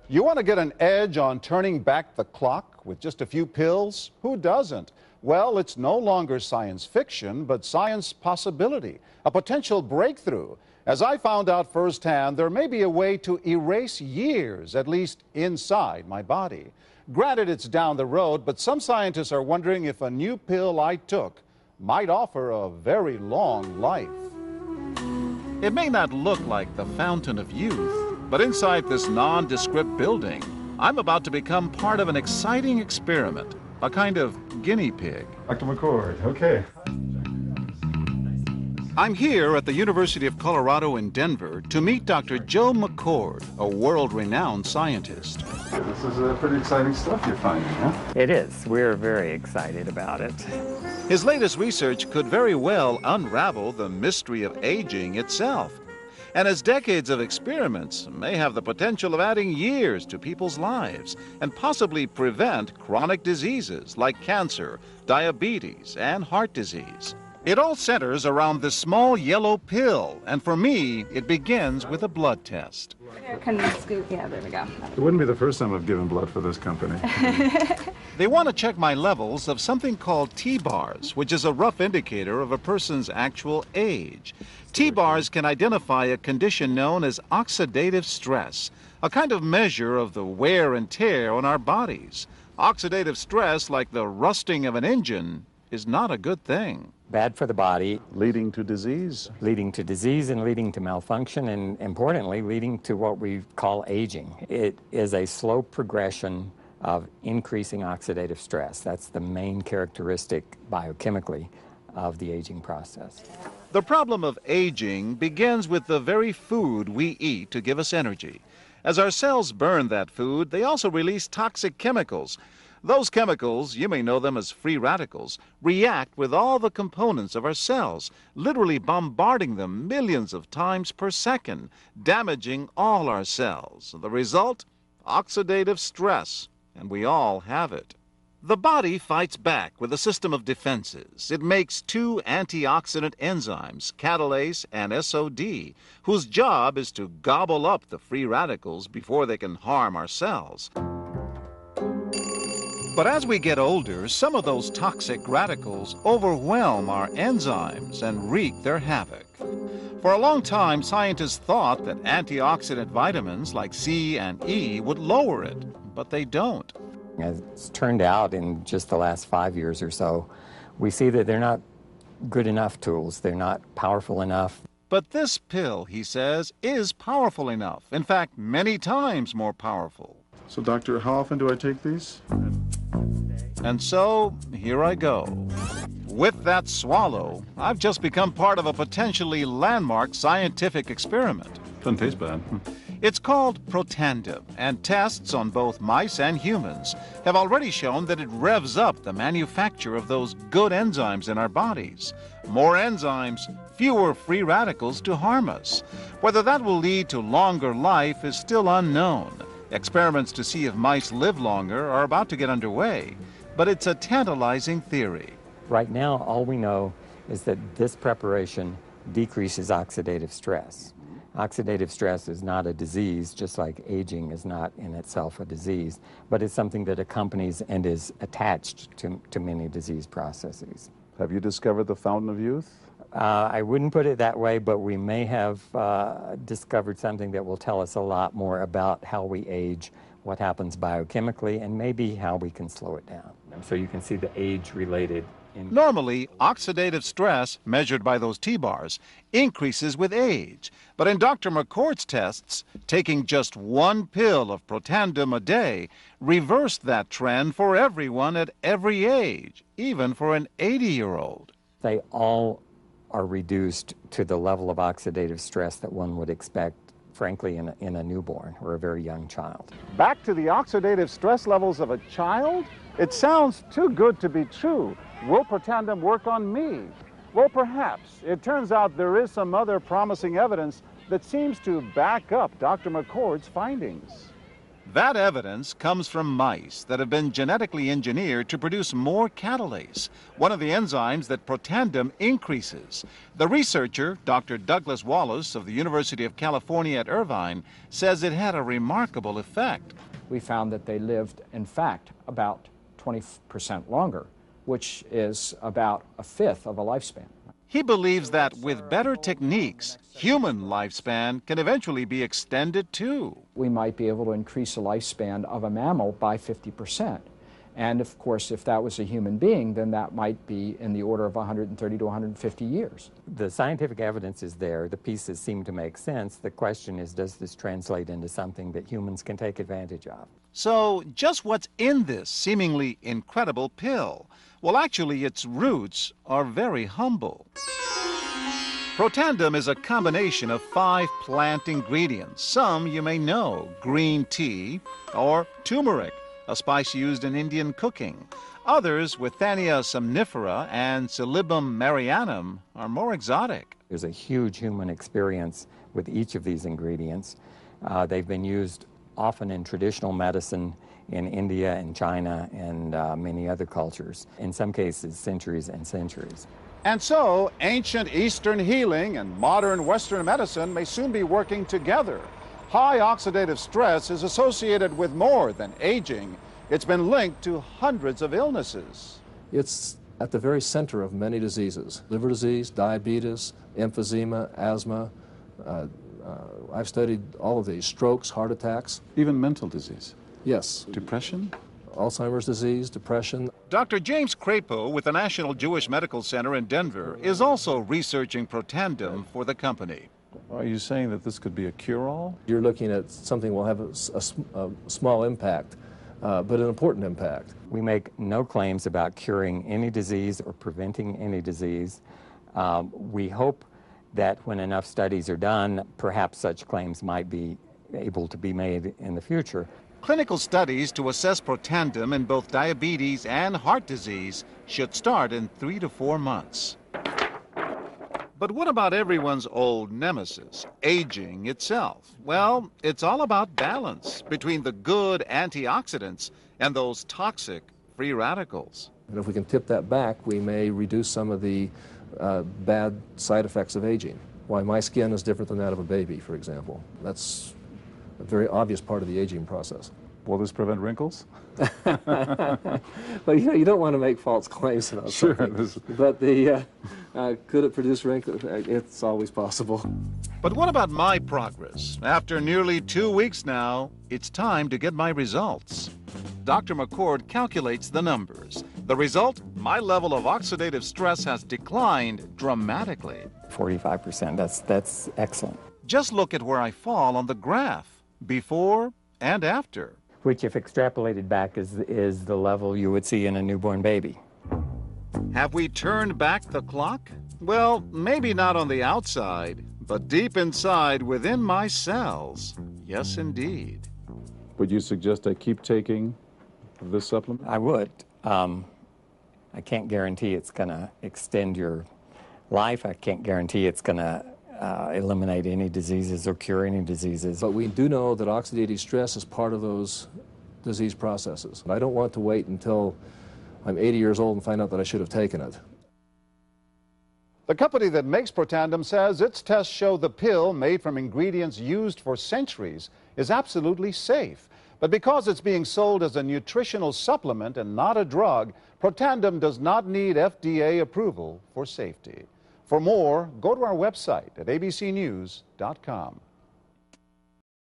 You want to get an edge on turning back the clock with just a few pills? Who doesn't? Well, it's no longer science fiction, but science possibility, a potential breakthrough. As I found out firsthand, there may be a way to erase years, at least inside my body. Granted, it's down the road, but some scientists are wondering if a new pill I took might offer a very long life. It may not look like the fountain of youth, but inside this nondescript building, I'm about to become part of an exciting experiment, a kind of guinea pig. Dr. McCord, okay. I'm here at the University of Colorado in Denver to meet Dr. Joe McCord, a world-renowned scientist. This is pretty exciting stuff you're finding, huh? It is. We're very excited about it. His latest research could very well unravel the mystery of aging itself. And his decades of experiments may have the potential of adding years to people's lives and possibly prevent chronic diseases like cancer, diabetes, and heart disease. It all centers around this small yellow pill, and for me, it begins with a blood test. Can we scoop? Yeah, there we go. It wouldn't be the first time I've given blood for this company. They want to check my levels of something called T-bars, which is a rough indicator of a person's actual age. T-bars can identify a condition known as oxidative stress, a kind of measure of the wear and tear on our bodies. Oxidative stress, like the rusting of an engine, is not a good thing. Bad for the body. Leading to disease? Leading to disease and leading to malfunction, and importantly, leading to what we call aging. It is a slow progression of increasing oxidative stress. That's the main characteristic biochemically of the aging process. The problem of aging begins with the very food we eat to give us energy. As our cells burn that food, they also release toxic chemicals. Those chemicals, you may know them as free radicals, react with all the components of our cells, literally bombarding them millions of times per second, damaging all our cells. The result? Oxidative stress, and we all have it. The body fights back with a system of defenses. It makes two antioxidant enzymes, catalase and SOD, whose job is to gobble up the free radicals before they can harm our cells. But as we get older, some of those toxic radicals overwhelm our enzymes and wreak their havoc. For a long time, scientists thought that antioxidant vitamins like C and E would lower it, but they don't. As it's turned out in just the last 5 years or so, we see that they're not good enough tools. They're not powerful enough. But this pill, he says, is powerful enough. In fact, many times more powerful. So, doctor, how often do I take these? And so, here I go. With that swallow, I've just become part of a potentially landmark scientific experiment. Doesn't taste bad. It's called Protandim, and tests on both mice and humans have already shown that it revs up the manufacture of those good enzymes in our bodies. More enzymes, fewer free radicals to harm us. Whether that will lead to longer life is still unknown. Experiments to see if mice live longer are about to get underway, but it's a tantalizing theory. Right now, all we know is that this preparation decreases oxidative stress. Oxidative stress is not a disease, just like aging is not in itself a disease, but it's something that accompanies and is attached to many disease processes. Have you discovered the fountain of youth? I wouldn't put it that way, but we may have discovered something that will tell us a lot more about how we age, what happens biochemically, and maybe how we can slow it down. So you can see the age-related. Normally, oxidative stress, measured by those T-bars, increases with age. But in Dr. McCord's tests, taking just one pill of Protandim a day reversed that trend for everyone at every age, even for an 80-year-old. They all are reduced to the level of oxidative stress that one would expect, frankly, in a newborn or a very young child. Back to the oxidative stress levels of a child? It sounds too good to be true. Will Protandim work on me? Well, perhaps. It turns out there is some other promising evidence that seems to back up Dr. McCord's findings. That evidence comes from mice that have been genetically engineered to produce more catalase, one of the enzymes that Protandim increases. The researcher, Dr. Douglas Wallace of the University of California at Irvine, says it had a remarkable effect. We found that they lived, in fact, about 20% longer, which is about a fifth of a lifespan. He believes that with better techniques, human lifespan can eventually be extended too. We might be able to increase the lifespan of a mammal by 50%. And of course, if that was a human being, then that might be in the order of 130 to 150 years. The scientific evidence is there. The pieces seem to make sense. The question is, does this translate into something that humans can take advantage of? So just what's in this seemingly incredible pill? Well, actually, its roots are very humble. Protandim is a combination of 5 plant ingredients. Some you may know: green tea or turmeric, a spice used in Indian cooking. Others, Withania somnifera and Silybum marianum, are more exotic. There's a huge human experience with each of these ingredients. They've been used often in traditional medicine in India and China and many other cultures, in some cases centuries and centuries. And so, ancient Eastern healing and modern Western medicine may soon be working together. High oxidative stress is associated with more than aging. It's been linked to hundreds of illnesses. It's at the very center of many diseases: liver disease, diabetes, emphysema, asthma. I've studied all of these: strokes, heart attacks. Even mental disease? Yes. Depression? Alzheimer's disease, depression. Dr. James Crapo with the National Jewish Medical Center in Denver is also researching Protandim for the company. Are you saying that this could be a cure-all? You're looking at something will have a small impact, but an important impact. We make no claims about curing any disease or preventing any disease. We hope that when enough studies are done, perhaps such claims might be able to be made in the future. Clinical studies to assess Protandim in both diabetes and heart disease should start in 3 to 4 months. But what about everyone's old nemesis, aging itself? Well, it's all about balance between the good antioxidants and those toxic free radicals. And if we can tip that back, we may reduce some of the bad side effects of aging. Why my skin is different than that of a baby, for example. That's a very obvious part of the aging process. Will this prevent wrinkles? Well, you don't want to make false claims about something. But could it produce wrinkles? It's always possible. But what about my progress? After nearly 2 weeks now, it's time to get my results. Dr. McCord calculates the numbers. The result? My level of oxidative stress has declined dramatically. 45%, that's excellent. Just look at where I fall on the graph, before and after. Which, if extrapolated back, is the level you would see in a newborn baby. Have we turned back the clock? Well, maybe not on the outside, but deep inside within my cells. Yes, indeed. Would you suggest I keep taking this supplement? I would. I can't guarantee it's going to extend your life. I can't guarantee it's going to eliminate any diseases or cure any diseases. But we do know that oxidative stress is part of those disease processes. I don't want to wait until I'm 80 years old and find out that I should have taken it. The company that makes Protandim says its tests show the pill, made from ingredients used for centuries, is absolutely safe. But because it's being sold as a nutritional supplement and not a drug, Protandim does not need FDA approval for safety. For more, go to our website at abcnews.com.